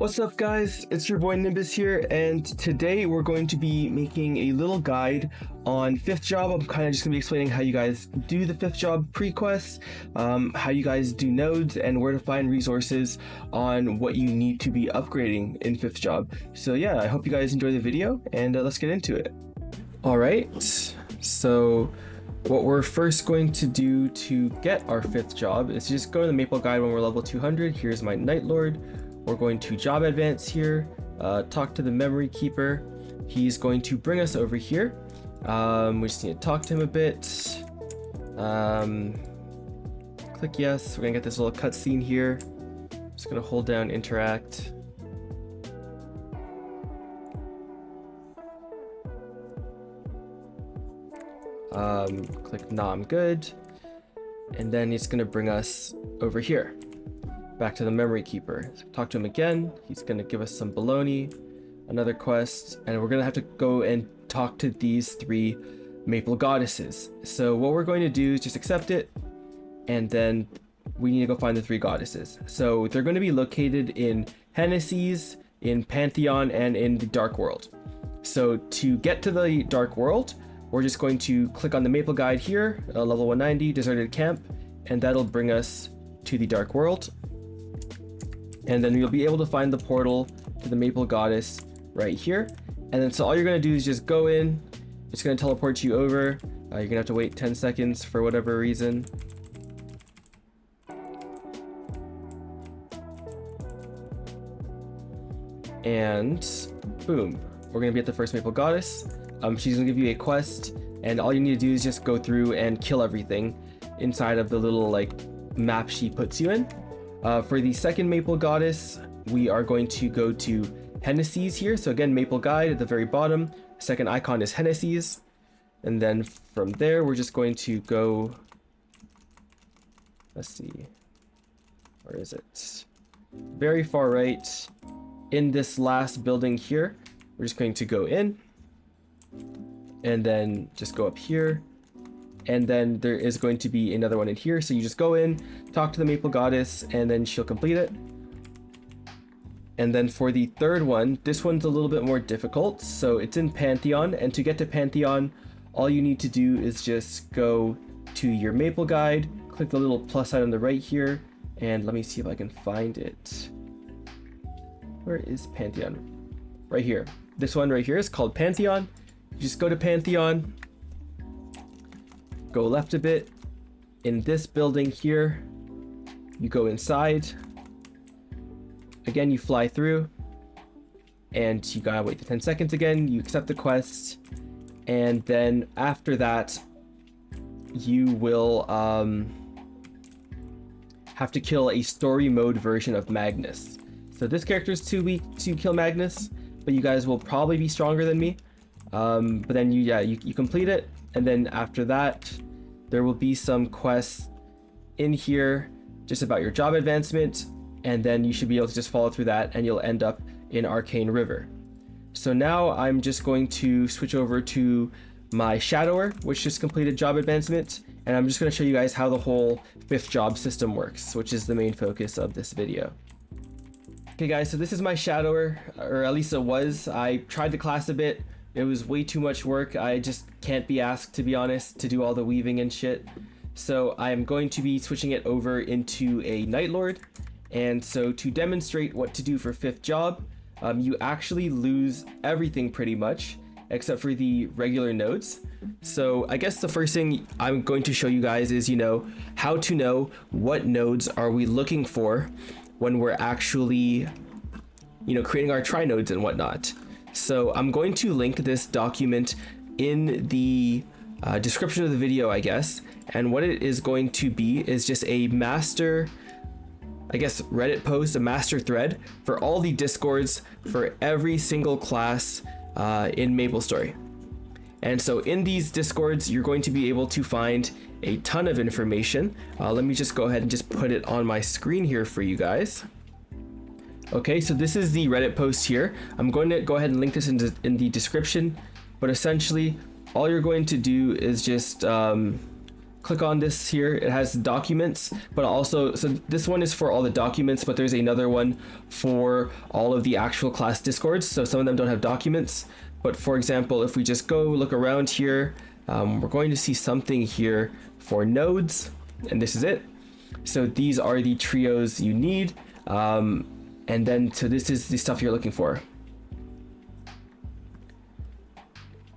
What's up guys, it's your boy Nimbus here, and today we're going to be making a little guide on 5th job. I'm kind of just going to be explaining how you guys do the 5th job pre-quest, how you guys do nodes, and where to find resources on what you need to be upgrading in 5th job. So yeah, I hope you guys enjoy the video, and let's get into it. Alright, so what we're first going to do to get our 5th job is just go to the Maple guide when we're level 200. Here's my Night Lord. We're going to job advance here, talk to the memory keeper. He's going to bring us over here. We just need to talk to him a bit. Click yes. We're gonna get this little cutscene here. Just gonna hold down interact. Click nah, I'm good. And then he's gonna bring us over here, back to the memory keeper. So talk to him again. He's gonna give us some baloney, another quest, and we're gonna have to go and talk to these 3 maple goddesses. So what we're going to do is just accept it, and then we need to go find the 3 goddesses. So they're going to be located in Hennessy's, in Pantheon, and in the Dark World. So to get to the Dark World, we're just going to click on the Maple guide here, level 190, deserted camp, and that'll bring us to the Dark World. And then you'll be able to find the portal to the Maple Goddess right here. And then so all you're going to do is just go in. It's going to teleport you over. You're going to have to wait 10 seconds for whatever reason. And boom, we're going to be at the first Maple Goddess. She's going to give you a quest, and all you need to do is just go through and kill everything inside of the little like map she puts you in. For the second Maple Goddess, we are going to go to Hennessy's here. So again, Maple guide at the very bottom. Second icon is Hennessy's. And then from there, we're just going to go, let's see, where is it? Very far right in this last building here. We're just going to go in and then just go up here. And then there is going to be another one in here. So you just go in, talk to the Maple Goddess, and then she'll complete it. And then for the third one, this one's a little bit more difficult. So it's in Pantheon, and to get to Pantheon, all you need to do is just go to your Maple guide, click the little plus sign on the right here, and let me see if I can find it. Where is Pantheon? Right here. This one right here is called Pantheon. You just go to Pantheon, go left a bit. In this building here, you go inside. Again, you fly through, and you gotta wait for 10 seconds again. You accept the quest, and then after that, you will have to kill a story mode version of Magnus. So this character is too weak to kill Magnus, but you guys will probably be stronger than me. But then you complete it. And then after that, there will be some quests in here just about your job advancement, and then you should be able to just follow through that, and you'll end up in Arcane River. So now I'm just going to switch over to my Shadower, which just completed job advancement, and I'm just going to show you guys how the whole 5th job system works, which is the main focus of this video. Okay guys, so this is my Shadower, or at least it was. I tried the class a bit. It was way too much work. I just can't be asked, to be honest, to do all the weaving and shit. So I'm going to be switching it over into a Night Lord. And so to demonstrate what to do for 5th job, you actually lose everything pretty much, except for the regular nodes. So I guess the first thing I'm going to show you guys is, how to know what nodes are we looking for when we're actually, creating our Trinodes and whatnot. So I'm going to link this document in the description of the video, I guess. And what it is going to be is just a master, I guess, Reddit post, a master thread for all the discords for every single class in MapleStory. And so in these discords, you're going to be able to find a ton of information. Let me just go ahead and just put it on my screen here for you guys. Okay, so this is the Reddit post here. I'm going to go ahead and link this in the description, but essentially all you're going to do is just click on this here, it has documents, but also, so this one is for all the documents, but there's another one for all of the actual class discords. So some of them don't have documents, but for example, if we just go look around here, we're going to see something here for nodes, and this is it. So these are the trios you need. And then, so this is the stuff you're looking for.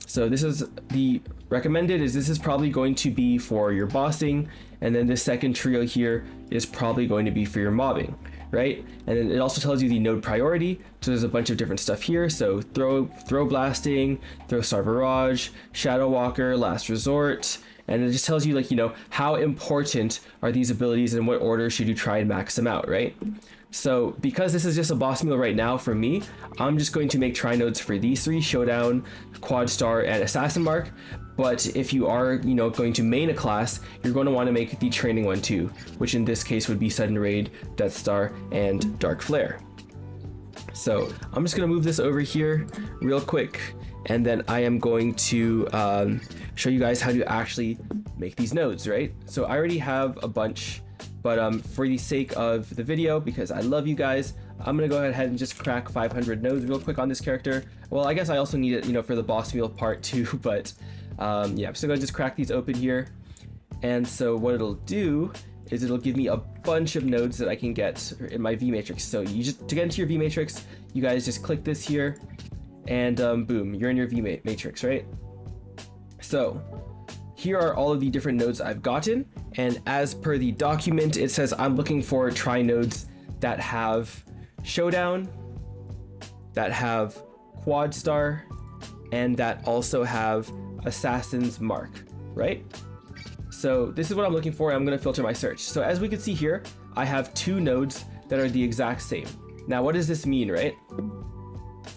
So this is the recommended, is this is probably going to be for your bossing, and then this second trio here is probably going to be for your mobbing, right? And then it also tells you the node priority. So there's a bunch of different stuff here. So throw blasting, throw star barrage, shadow walker, last resort, and it just tells you, like, you know, how important are these abilities and what order should you try and max them out, right? So because this is just a boss meal right now for me, I'm just going to make Trinodes for these three: Showdown, Quad Star, and Assassin Mark. But if you are, you know, going to main a class, you're going to want to make the training one too, which in this case would be Sudden Raid, Death Star, and Dark Flare. So I'm just going to move this over here real quick, and then I am going to show you guys how to actually make these nodes, right? So I already have a bunch, but for the sake of the video, because I love you guys, I'm gonna go ahead and just crack 500 nodes real quick on this character. Well, I guess I also need it, you know, for the boss meal part too, but yeah, I'm still gonna just crack these open here. And so what it'll do is it'll give me a bunch of nodes that I can get in my V matrix. So you just, to get into your V matrix, you guys just click this here, and boom, you're in your V matrix, right? So here are all of the different nodes I've gotten, and as per the document, it says I'm looking for Trinodes that have Showdown, that have Quad Star, and that also have Assassin's Mark, right? So this is what I'm looking for. I'm going to filter my search. So as we can see here, I have two nodes that are the exact same. Now, what does this mean, right?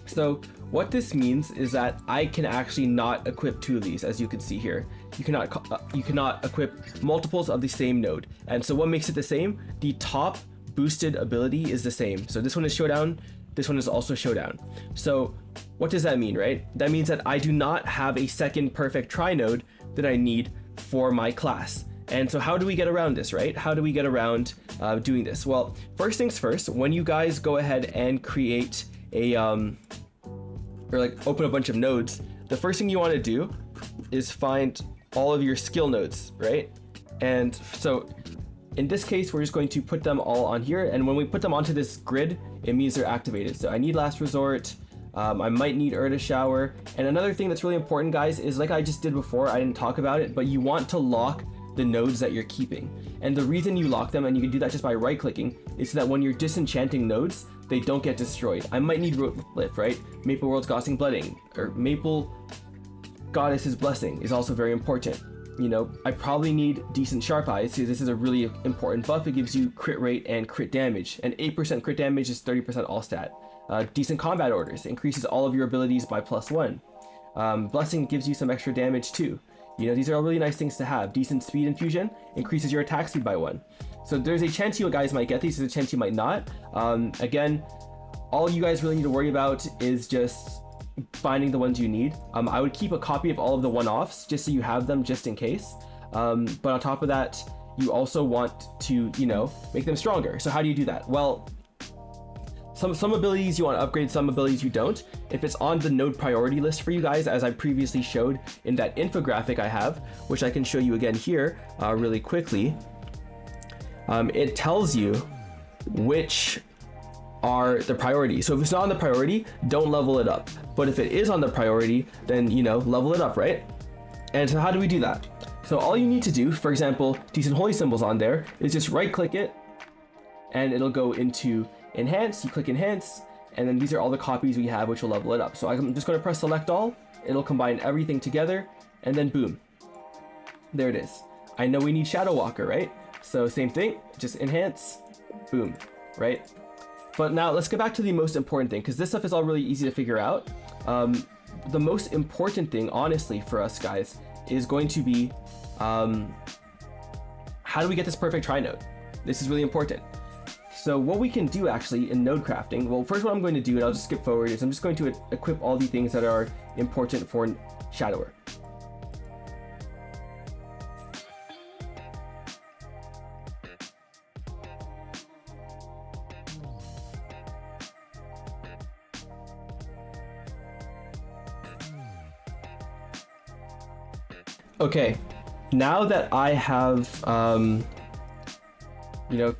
So what this means is that I can actually not equip two of these, as you can see here. You cannot equip multiples of the same node. And so what makes it the same? The top boosted ability is the same. So this one is Showdown, this one is also Showdown. So what does that mean, right? That means that I do not have a second perfect Trinode that I need for my class. And so how do we get around this, right? How do we get around doing this? Well, first things first, when you guys go ahead and create a, or like open a bunch of nodes, the first thing you want to do is find all of your skill nodes, right? And so in this case, we're just going to put them all on here. And when we put them onto this grid, it means they're activated. So I need Last Resort, I might need Urda Shower. And another thing that's really important, guys, is like I just did before, I didn't talk about it, but you want to lock the nodes that you're keeping. And the reason you lock them, and you can do that just by right clicking, is so that when you're disenchanting nodes, they don't get destroyed. I might need Rootlift, right? Maple World's Gossing Blooding, or Maple Goddess's Blessing is also very important. You know, I probably need Decent Sharp Eyes. See, this is a really important buff. It gives you crit rate and crit damage, and 8% crit damage is 30% all stat. Decent Combat Orders increases all of your abilities by +1. Blessing gives you some extra damage too. You know, these are all really nice things to have. Decent Speed Infusion increases your attack speed by 1. So there's a chance you guys might get these, there's a chance you might not. Again, all you guys really need to worry about is just finding the ones you need. I would keep a copy of all of the one-offs just so you have them just in case. But on top of that, you also want to, you know, make them stronger. So how do you do that? Well, some abilities you want to upgrade, some abilities you don't. If it's on the node priority list for you guys, as I previously showed in that infographic I have, which I can show you again here really quickly, it tells you which are the priority. So if it's not on the priority, don't level it up. But if it is on the priority, then, you know, level it up, right? And so how do we do that? So all you need to do, for example, Decent Holy Symbols on there, is just right click it, and it'll go into Enhance. You click Enhance, and then these are all the copies we have, which will level it up. So I'm just going to press Select All. It'll combine everything together, and then boom, there it is. I know we need Shadow Walker, right? So same thing, just Enhance, boom, right? But now let's get back to the most important thing, because this stuff is all really easy to figure out. The most important thing, honestly, for us guys, is going to be how do we get this perfect Trinode? This is really important. So what we can do actually in node crafting, well, first what I'm going to do, and I'll just skip forward, is I'm just going to equip all the things that are important for Shadower. Okay, now that I have,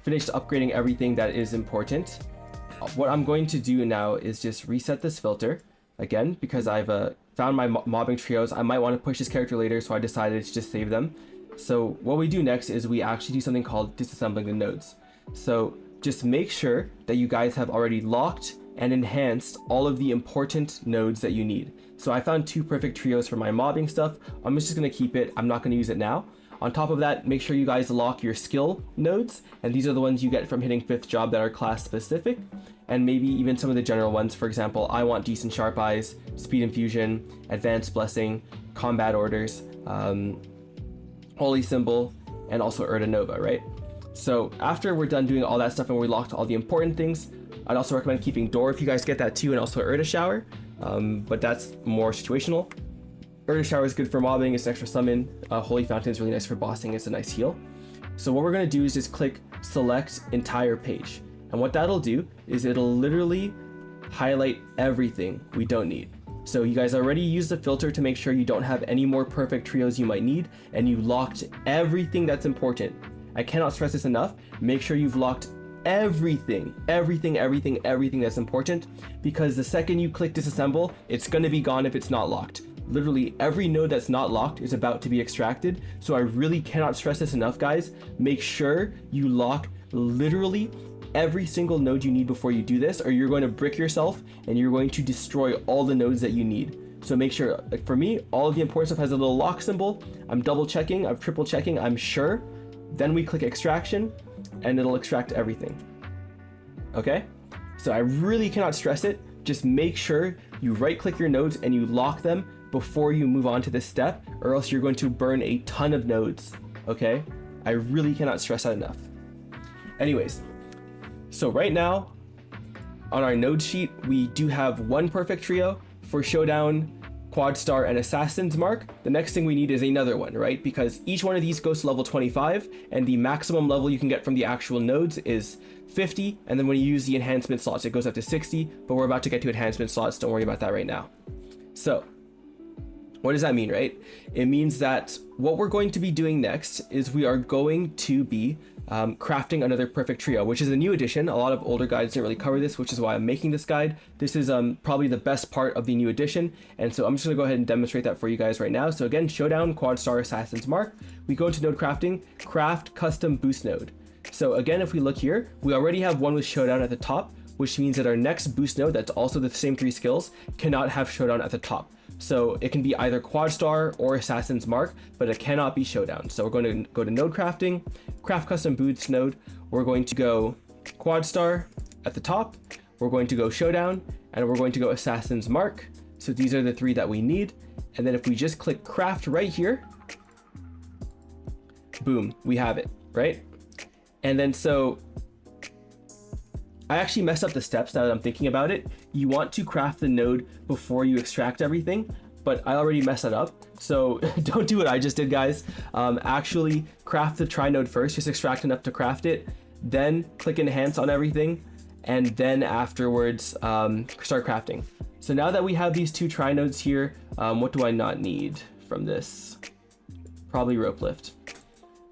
finished upgrading everything that is important, what I'm going to do now is just reset this filter again, because I've found my mobbing trios. I might want to push this character later, so I decided to just save them. So what we do next is we actually do something called disassembling the nodes. So just make sure that you guys have already locked and enhanced all of the important nodes that you need. So I found 2 perfect trios for my mobbing stuff. I'm just gonna keep it. I'm not gonna use it now. On top of that, make sure you guys lock your skill nodes, and these are the ones you get from hitting 5th job that are class specific, and maybe even some of the general ones. For example, I want decent sharp eyes, speed infusion, advanced blessing, combat orders, holy symbol, and also Urda Nova, right? So after we're done doing all that stuff and we locked all the important things, I'd also recommend keeping Door if you guys get that too, and also Urda Shower, but that's more situational. Urda Shower is good for mobbing, it's an extra summon. Holy Fountain is really nice for bossing, it's a nice heal. So what we're gonna do is just click select entire page. And what that'll do is it'll literally highlight everything we don't need. So you guys already used the filter to make sure you don't have any more perfect trios you might need, and you locked everything that's important. I cannot stress this enough. Make sure you've locked everything that's important, because the second you click disassemble, it's gonna be gone if it's not locked. Literally every node that's not locked is about to be extracted. So I really cannot stress this enough, guys. Make sure you lock literally every single node you need before you do this, or you're going to brick yourself and you're going to destroy all the nodes that you need. So make sure, like for me, all of the important stuff has a little lock symbol. I'm double checking, I'm triple checking, I'm sure. Then we click extraction and it'll extract everything. Okay? So I really cannot stress it. Just make sure you right click your nodes and you lock them before you move on to this step, or else you're going to burn a ton of nodes. Okay? I really cannot stress that enough. Anyways, so right now on our node sheet, we do have 1 perfect trio for Showdown, Quad Star, and Assassin's Mark. The next thing we need is another one, right? Because each one of these goes to level 25, and the maximum level you can get from the actual nodes is 50, and then when you use the enhancement slots, it goes up to 60, but we're about to get to enhancement slots, don't worry about that right now. So, what does that mean, right? It means that what we're going to be doing next is we are going to be crafting another perfect trio, which is a new addition. A lot of older guides didn't really cover this, which is why I'm making this guide. This is probably the best part of the new addition, and so I'm just gonna go ahead and demonstrate that for you guys right now. So again, Showdown, Quad Star, Assassin's Mark. We go into node crafting, craft custom boost node. So again, if we look here, we already have one with Showdown at the top, which means that our next boost node, that's also the same 3 skills, cannot have Showdown at the top. So it can be either Quad Star or Assassin's Mark, but it cannot be Showdown. So we're going to go to node crafting, craft custom boost node. We're going to go Quad Star at the top. We're going to go Showdown, and we're going to go Assassin's Mark. So these are the 3 that we need. And then if we just click craft right here, boom, we have it, right? And then so I actually messed up the steps now that I'm thinking about it. You want to craft the node before you extract everything, but I already messed that up. So don't do what I just did, guys. Actually craft the Trinode first, just extract enough to craft it, then click enhance on everything, and then afterwards start crafting. So now that we have these 2 Trinodes here, what do I not need from this? Probably rope lift.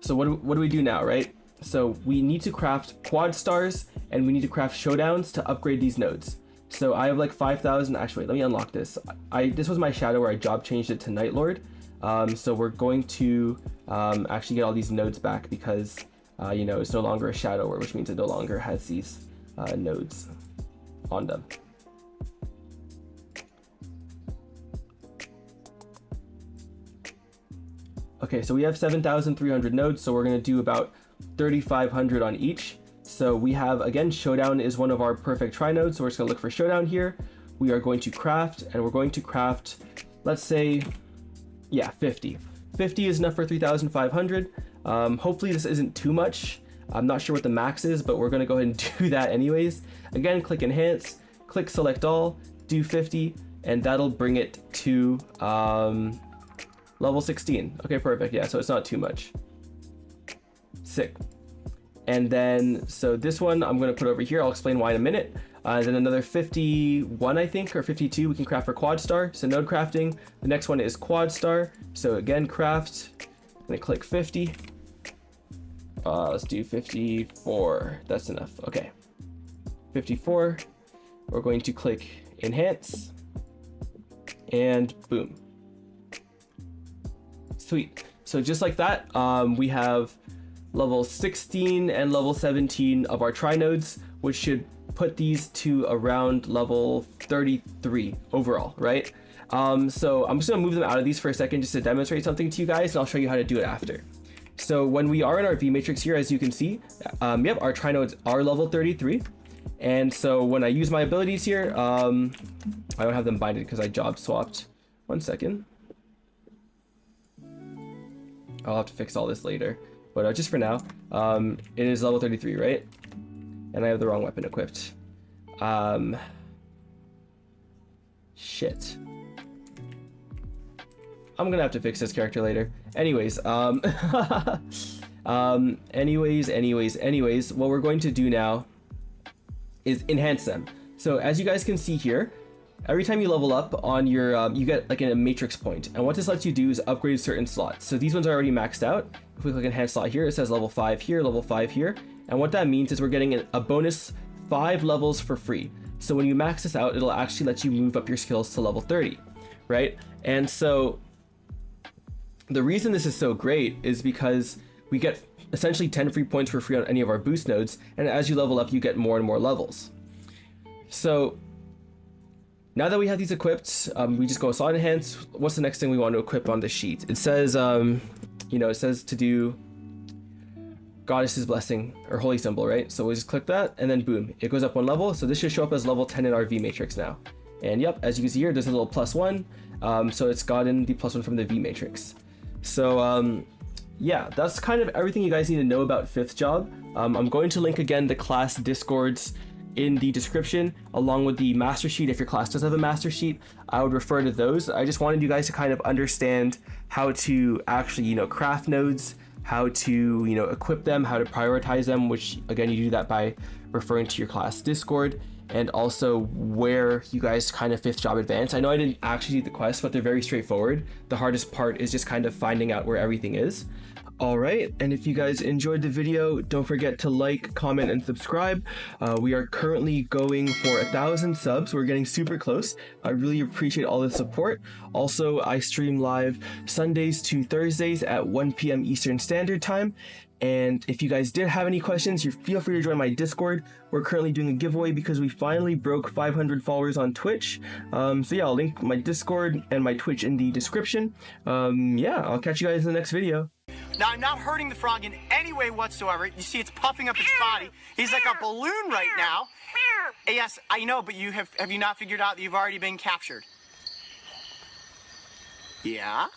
So what do we do now, right? So we need to craft Quad Stars and we need to craft Showdowns to upgrade these nodes. So I have like 5,000, actually, let me unlock this. This was my shadow where I job changed it to Night Lord. So we're going to actually get all these nodes back because, it's no longer a shadow, which means it no longer has these nodes on them. Okay, so we have 7,300 nodes, so we're gonna do about 3,500 on each. So we have, again, Showdown is one of our perfect Trinodes, so we're just gonna look for Showdown here. We are going to craft, and we're going to craft, let's say, yeah, 50. 50 is enough for 3,500. Hopefully this isn't too much. I'm not sure what the max is, but we're gonna go ahead and do that anyways. Again, click enhance, click select all, do 50, and that'll bring it to level 16. Okay, perfect, yeah, so it's not too much. Sick. And then, so this one I'm gonna put over here. I'll explain why in a minute. Then another 51, I think, or 52, we can craft for quad star. So node crafting. The next one is quad star. So again, craft. I'm gonna click 50. Let's do 54. That's enough. Okay. 54. We're going to click enhance. And boom. Sweet. So just like that, we have level 16 and level 17 of our Trinodes, which should put these to around level 33 overall, right? So I'm just gonna move them out of these for a second just to demonstrate something to you guys, and I'll show you how to do it after. So when we are in our V matrix here, as you can see, yep, our Trinodes are level 33. And so when I use my abilities here, I don't have them binded because I job swapped. One second. I'll have to fix all this later. But just for now, it is level 33, right? And I have the wrong weapon equipped. Shit. I'm gonna have to fix this character later. Anyways, anyways, what we're going to do now is enhance them. So as you guys can see here, every time you level up on your, you get like a matrix point. And what this lets you do is upgrade certain slots. So these ones are already maxed out. If we click enhance slot here, it says level 5 here, level 5 here. And what that means is we're getting a bonus 5 levels for free. So when you max this out, it'll actually let you move up your skills to level 30, right? And so the reason this is so great is because we get essentially 10 free points for free on any of our boost nodes. And as you level up, you get more and more levels. So now that we have these equipped, we just go slot enhance. What's the next thing we want to equip on the sheet? It says, you know, it says to do Goddess's Blessing or Holy Symbol, right? So we'll just click that and then boom, it goes up 1 level. So this should show up as level 10 in our V matrix now. And yep, as you can see here, there's a little +1. So it's gotten the +1 from the V matrix. So yeah, that's kind of everything you guys need to know about 5th job. I'm going to link again the class discords in the description, along with the master sheet. If your class does have a master sheet, I would refer to those. I just wanted you guys to kind of understand how to actually, you know, craft nodes, how to, you know, equip them, how to prioritize them, which again, you do that by referring to your class Discord, and also where you guys kind of 5th job advance. I know I didn't actually do the quest, but they're very straightforward. The hardest part is just kind of finding out where everything is. All right, and if you guys enjoyed the video, don't forget to like, comment, and subscribe. We are currently going for 1,000 subs. We're getting super close. I really appreciate all the support. Also, I stream live Sundays to Thursdays at 1 p.m. Eastern Standard Time. And if you guys did have any questions, you feel free to join my Discord. We're currently doing a giveaway because we finally broke 500 followers on Twitch. So yeah, I'll link my Discord and my Twitch in the description. Yeah, I'll catch you guys in the next video. Now, I'm not hurting the frog in any way whatsoever. You see, it's puffing up its body. He's like a balloon right now. Yes, I know, but have you not figured out that you've already been captured? Yeah?